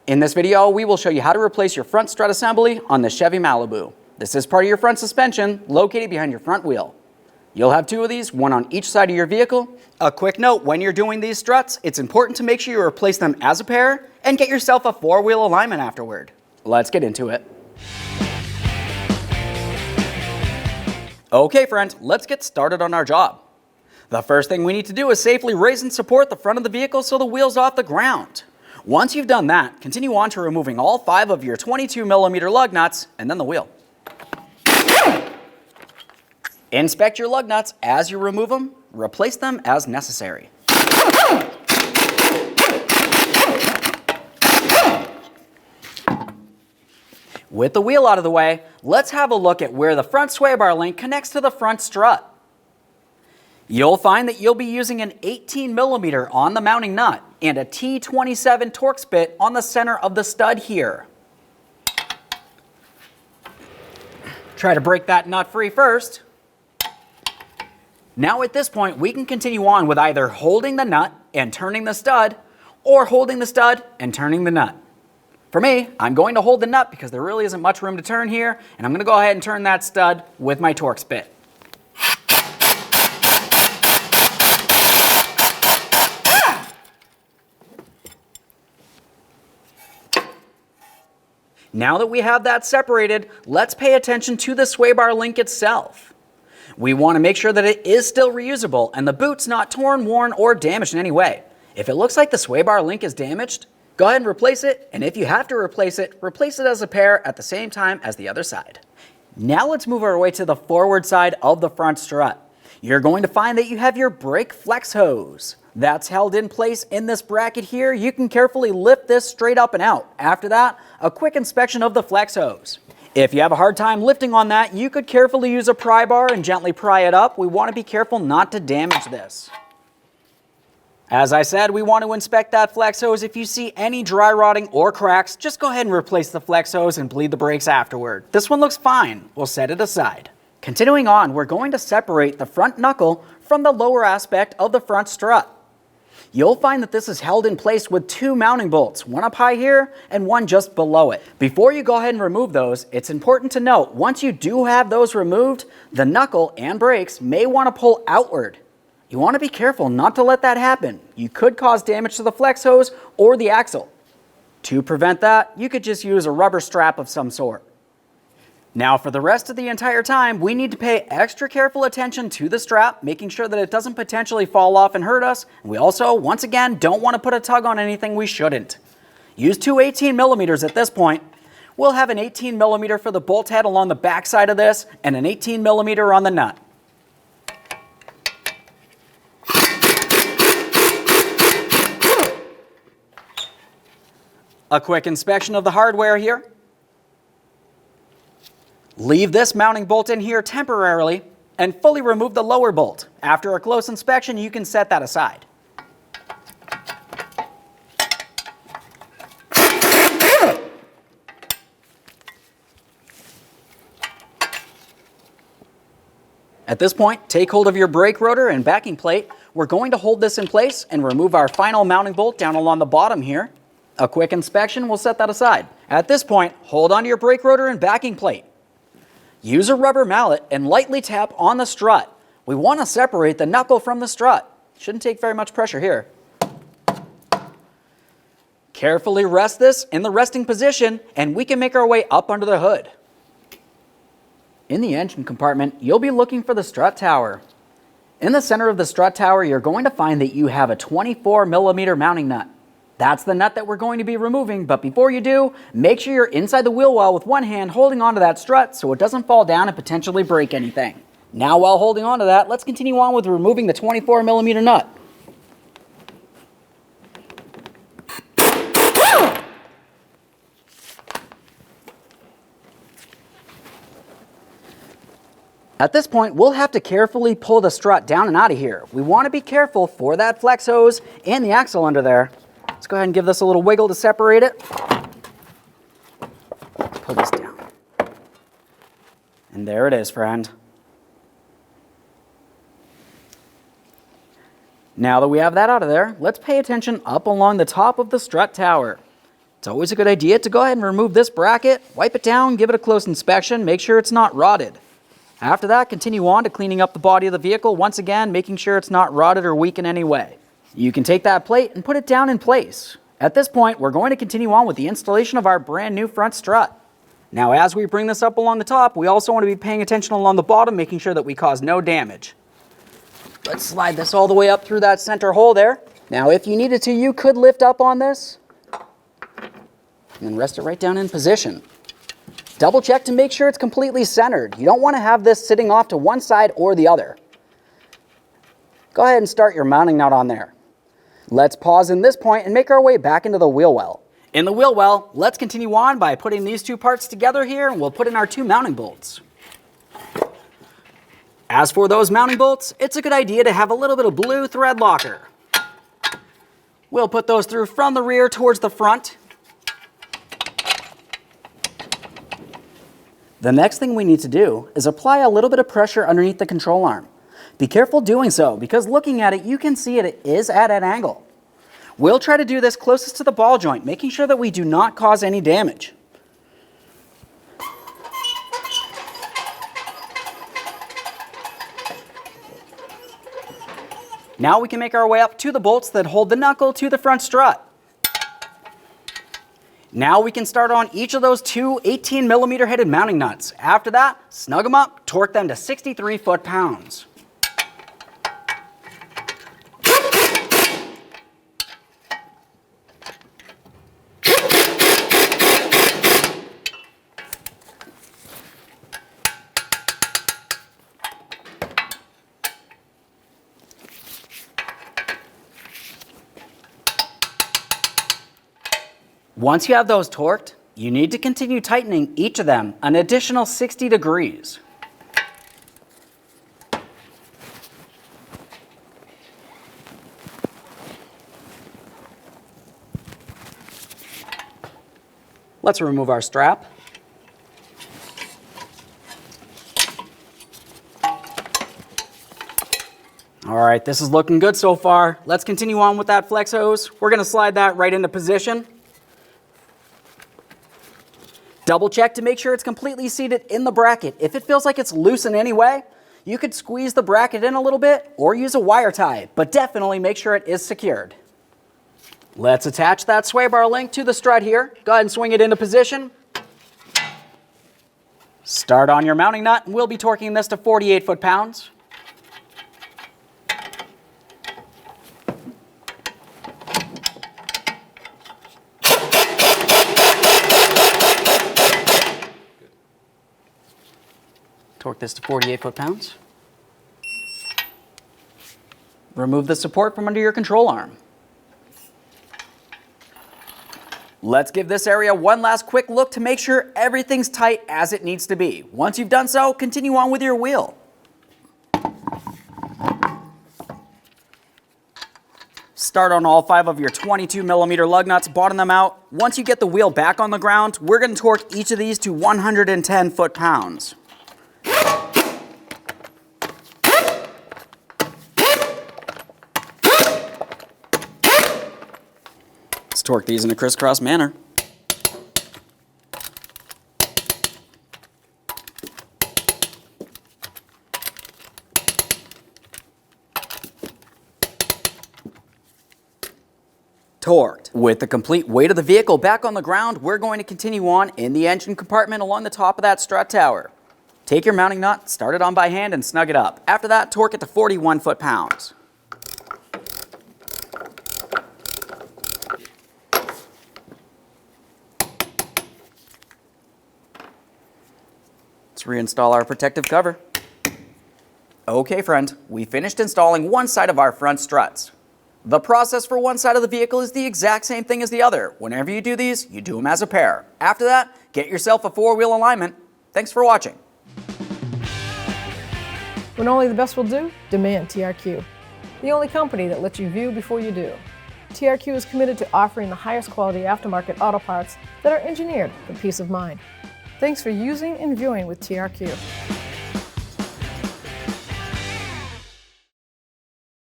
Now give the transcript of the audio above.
In this video, we will show you how to replace your front strut assembly on the Chevy Malibu. This is part of your front suspension located behind your front wheel. You'll have two of these, one on each side of your vehicle. A quick note, when you're doing these struts, it's important to make sure you replace them as a pair and get yourself a four-wheel alignment afterward. Let's get into it. Okay friends, let's get started on our job. The first thing we need to do is safely raise and support the front of the vehicle so the wheel's off the ground. Once you've done that, continue on to removing all 5 of your 22mm lug nuts and then the wheel. Inspect your lug nuts as you remove them, replace them as necessary. With the wheel out of the way, let's have a look at where the front sway bar link connects to the front strut. You'll find that you'll be using an 18mm on the mounting nut and a T27 Torx bit on the center of the stud here. Try to break that nut free first. Now at this point, we can continue on with either holding the nut and turning the stud, or holding the stud and turning the nut. For me, I'm going to hold the nut because there really isn't much room to turn here, and I'm going to go ahead and turn that stud with my Torx bit. Now that we have that separated, let's pay attention to the sway bar link itself. We want to make sure that it is still reusable and the boot's not torn, worn, or damaged in any way. If it looks like the sway bar link is damaged, go ahead and replace it, and if you have to replace it as a pair at the same time as the other side. Now let's move our way to the forward side of the front strut. You're going to find that you have your brake flex hose. That's held in place in this bracket here. You can carefully lift this straight up and out. After that, a quick inspection of the flex hose. If you have a hard time lifting on that, you could carefully use a pry bar and gently pry it up. We want to be careful not to damage this. As I said, we want to inspect that flex hose. If you see any dry rotting or cracks, just go ahead and replace the flex hose and bleed the brakes afterward. This one looks fine. We'll set it aside. Continuing on, we're going to separate the front knuckle from the lower aspect of the front strut. You'll find that this is held in place with 2 mounting bolts, one up high here and one just below it. Before you go ahead and remove those, it's important to note, once you do have those removed, the knuckle and brakes may want to pull outward. You want to be careful not to let that happen. You could cause damage to the flex hose or the axle. To prevent that, you could just use a rubber strap of some sort. Now for the rest of the entire time, we need to pay extra careful attention to the strap, making sure that it doesn't potentially fall off and hurt us. And we also, once again, don't want to put a tug on anything we shouldn't. Use 2 18mm at this point. We'll have an 18mm for the bolt head along the back side of this and an 18mm on the nut. A quick inspection of the hardware here. Leave this mounting bolt in here temporarily and fully remove the lower bolt. After a close inspection, you can set that aside. At this point, take hold of your brake rotor and backing plate. We're going to hold this in place and remove our final mounting bolt down along the bottom here. A quick inspection will set that aside. At this point, hold onto your brake rotor and backing plate. Use a rubber mallet and lightly tap on the strut. We want to separate the knuckle from the strut. Shouldn't take very much pressure here. Carefully rest this in the resting position and we can make our way up under the hood. In the engine compartment, you'll be looking for the strut tower. In the center of the strut tower, you're going to find that you have a 24mm mounting nut. That's the nut that we're going to be removing, but before you do, make sure you're inside the wheel well with one hand holding onto that strut so it doesn't fall down and potentially break anything. Now while holding onto that, let's continue on with removing the 24mm nut. At this point, we'll have to carefully pull the strut down and out of here. We want to be careful for that flex hose and the axle under there. Let's go ahead and give this a little wiggle to separate it. Pull this down. And there it is, friend. Now that we have that out of there, let's pay attention up along the top of the strut tower. It's always a good idea to go ahead and remove this bracket, wipe it down, give it a close inspection, make sure it's not rotted. After that, continue on to cleaning up the body of the vehicle, once again making sure it's not rotted or weak in any way. You can take that plate and put it down in place. At this point, we're going to continue on with the installation of our brand new front strut. Now, as we bring this up along the top, we also want to be paying attention along the bottom, making sure that we cause no damage. Let's slide this all the way up through that center hole there. Now, if you needed to, you could lift up on this and then rest it right down in position. Double check to make sure it's completely centered. You don't want to have this sitting off to one side or the other. Go ahead and start your mounting nut on there. Let's pause in this point and make our way back into the wheel well. In the wheel well, let's continue on by putting these two parts together here, and we'll put in our two mounting bolts. As for those mounting bolts, it's a good idea to have a little bit of blue thread locker. We'll put those through from the rear towards the front. The next thing we need to do is apply a little bit of pressure underneath the control arm. Be careful doing so, because looking at it, you can see it is at an angle. We'll try to do this closest to the ball joint, making sure that we do not cause any damage. Now we can make our way up to the bolts that hold the knuckle to the front strut. Now we can start on each of those two 18mm headed mounting nuts. After that, snug them up, torque them to 63 foot-pounds. Once you have those torqued, you need to continue tightening each of them an additional 60 degrees. Let's remove our strap. All right, this is looking good so far. Let's continue on with that flex hose. We're going to slide that right into position. Double check to make sure it's completely seated in the bracket. If it feels like it's loose in any way, you could squeeze the bracket in a little bit or use a wire tie, but definitely make sure it is secured. Let's attach that sway bar link to the strut here. Go ahead and swing it into position. Start on your mounting nut, and we'll be torquing this to 48 foot-pounds. Torque this to 48 foot-pounds. Remove the support from under your control arm. Let's give this area one last quick look to make sure everything's tight as it needs to be. Once you've done so, continue on with your wheel. Start on all 5 of your 22mm lug nuts, bottom them out. Once you get the wheel back on the ground, we're going to torque each of these to 110 foot-pounds. Let's torque these in a crisscross manner. Torqued. With the complete weight of the vehicle back on the ground, we're going to continue on in the engine compartment along the top of that strut tower. Take your mounting nut, start it on by hand, and snug it up. After that, torque it to 41 foot-pounds. Let's reinstall our protective cover. Okay, friend, we finished installing one side of our front struts. The process for one side of the vehicle is the exact same thing as the other. Whenever you do these, you do them as a pair. After that, get yourself a 4-wheel alignment. Thanks for watching. When only the best will do, demand TRQ. The only company that lets you view before you do. TRQ is committed to offering the highest quality aftermarket auto parts that are engineered for peace of mind. Thanks for using and viewing with TRQ.